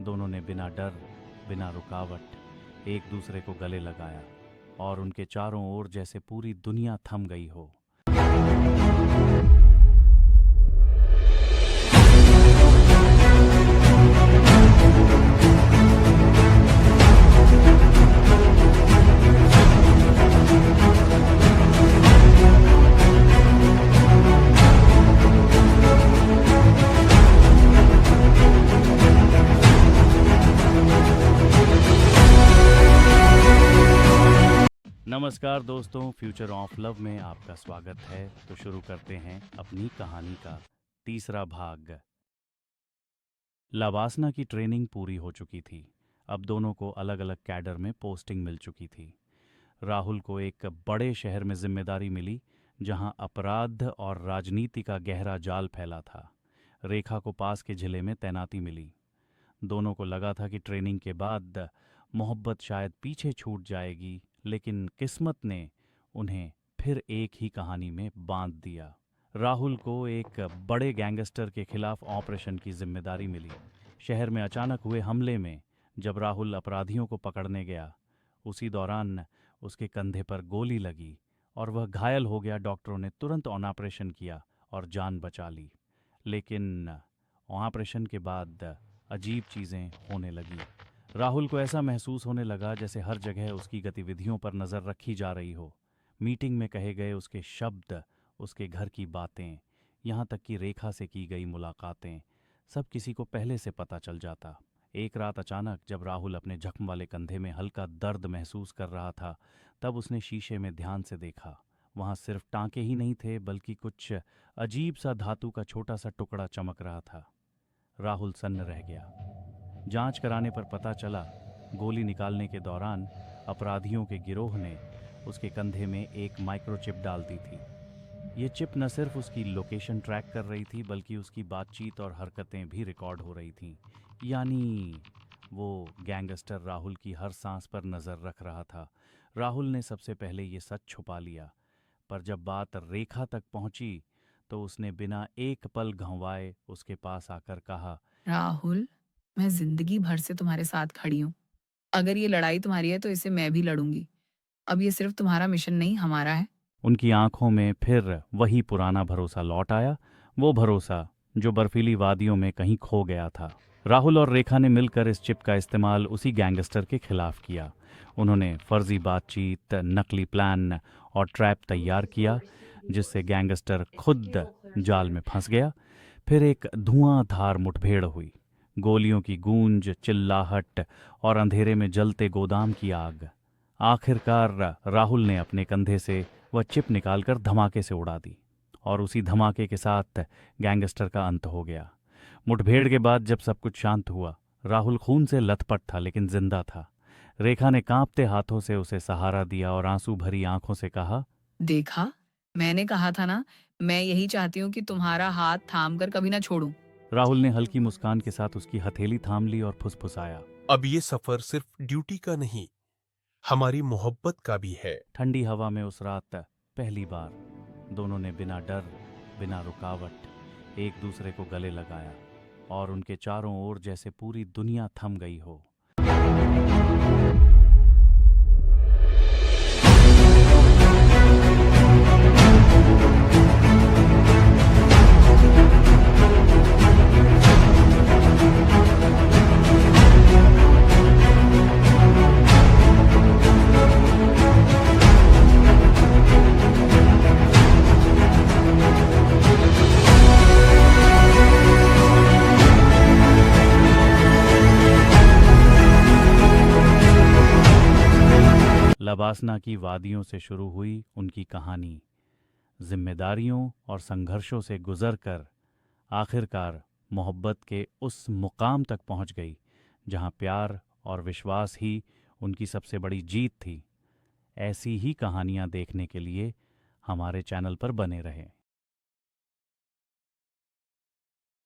दोनों ने बिना डर, बिना रुकावट एक दूसरे को गले लगाया और उनके चारों ओर जैसे पूरी दुनिया थम गई हो। नमस्कार दोस्तों, फ्यूचर ऑफ लव में आपका स्वागत है। तो शुरू करते हैं अपनी कहानी का तीसरा भाग। लवासना की ट्रेनिंग पूरी हो चुकी थी। अब दोनों को अलग अलग कैडर में पोस्टिंग मिल चुकी थी। राहुल को एक बड़े शहर में जिम्मेदारी मिली जहां अपराध और राजनीति का गहरा जाल फैला था। रेखा को पास के जिले में तैनाती मिली। दोनों को लगा था कि ट्रेनिंग के बाद मोहब्बत शायद पीछे छूट जाएगी, लेकिन किस्मत ने उन्हें फिर एक ही कहानी में बांध दिया। राहुल को एक बड़े गैंगस्टर के खिलाफ ऑपरेशन की जिम्मेदारी मिली। शहर में अचानक हुए हमले में जब राहुल अपराधियों को पकड़ने गया, उसी दौरान उसके कंधे पर गोली लगी और वह घायल हो गया। डॉक्टरों ने तुरंत ऑपरेशन किया और जान बचा ली, लेकिन ऑपरेशन के बाद अजीब चीज़ें होने लगी। राहुल को ऐसा महसूस होने लगा जैसे हर जगह उसकी गतिविधियों पर नज़र रखी जा रही हो। मीटिंग में कहे गए उसके शब्द, उसके घर की बातें, यहाँ तक कि रेखा से की गई मुलाकातें, सब किसी को पहले से पता चल जाता। एक रात अचानक जब राहुल अपने जख्म वाले कंधे में हल्का दर्द महसूस कर रहा था, तब उसने शीशे में ध्यान से देखा। वहाँ सिर्फ टांके ही नहीं थे, बल्कि कुछ अजीब सा धातु का छोटा सा टुकड़ा चमक रहा था। राहुल सन्न रह गया। जांच कराने पर पता चला, गोली निकालने के दौरान अपराधियों के गिरोह ने उसके कंधे में एक माइक्रोचिप डाल दी थी। ये चिप न सिर्फ उसकी लोकेशन ट्रैक कर रही थी, बल्कि उसकी बातचीत और हरकतें भी रिकॉर्ड हो रही थीं। यानी वो गैंगस्टर राहुल की हर सांस पर नज़र रख रहा था। राहुल ने सबसे पहले ये सच छुपा लिया, पर जब बात रेखा तक पहुंची तो उसने बिना एक पल गंवाए उसके पास आकर कहा, राहुल, मैं जिंदगी भर से तुम्हारे साथ खड़ी हूँ। अगर ये लड़ाई तुम्हारी है तो इसे मैं भी लड़ूंगी। अब ये सिर्फ तुम्हारा मिशन नहीं, हमारा है। उनकी आंखों में फिर वही पुराना भरोसा लौट आया, वो भरोसा जो बर्फीली वादियों में कहीं खो गया था। राहुल और रेखा ने मिलकर इस चिप का इस्तेमाल उसी गैंगस्टर के खिलाफ किया। उन्होंने फर्जी बातचीत, नकली प्लान और ट्रैप तैयार किया, जिससे गैंगस्टर खुद जाल में फंस गया। फिर एक धुआंधार मुठभेड़ हुई। गोलियों की गूंज, चिल्लाहट और अंधेरे में जलते गोदाम की आग। आखिरकार राहुल ने अपने कंधे से वह चिप निकालकर धमाके से उड़ा दी, और उसी धमाके के साथ गैंगस्टर का अंत हो गया। मुठभेड़ के बाद जब सब कुछ शांत हुआ, राहुल खून से लथपथ था लेकिन जिंदा था। रेखा ने कांपते हाथों से उसे सहारा दिया और आंसू भरी आंखों से कहा, देखा, मैंने कहा था ना, मैं यही चाहती हूँ कि तुम्हारा हाथ थाम कर कभी ना छोड़ूं। राहुल ने हल्की मुस्कान के साथ उसकी हथेली थाम ली और फुसफुसाया, अब ये सफर सिर्फ ड्यूटी का नहीं, हमारी मोहब्बत का भी है। ठंडी हवा में उस रात पहली बार दोनों ने बिना डर, बिना रुकावट एक दूसरे को गले लगाया और उनके चारों ओर जैसे पूरी दुनिया थम गई हो। लवासना की वादियों से शुरू हुई उनकी कहानी, जिम्मेदारियों और संघर्षों से गुजरकर आखिरकार मोहब्बत के उस मुकाम तक पहुंच गई जहां प्यार और विश्वास ही उनकी सबसे बड़ी जीत थी। ऐसी ही कहानियां देखने के लिए हमारे चैनल पर बने रहें।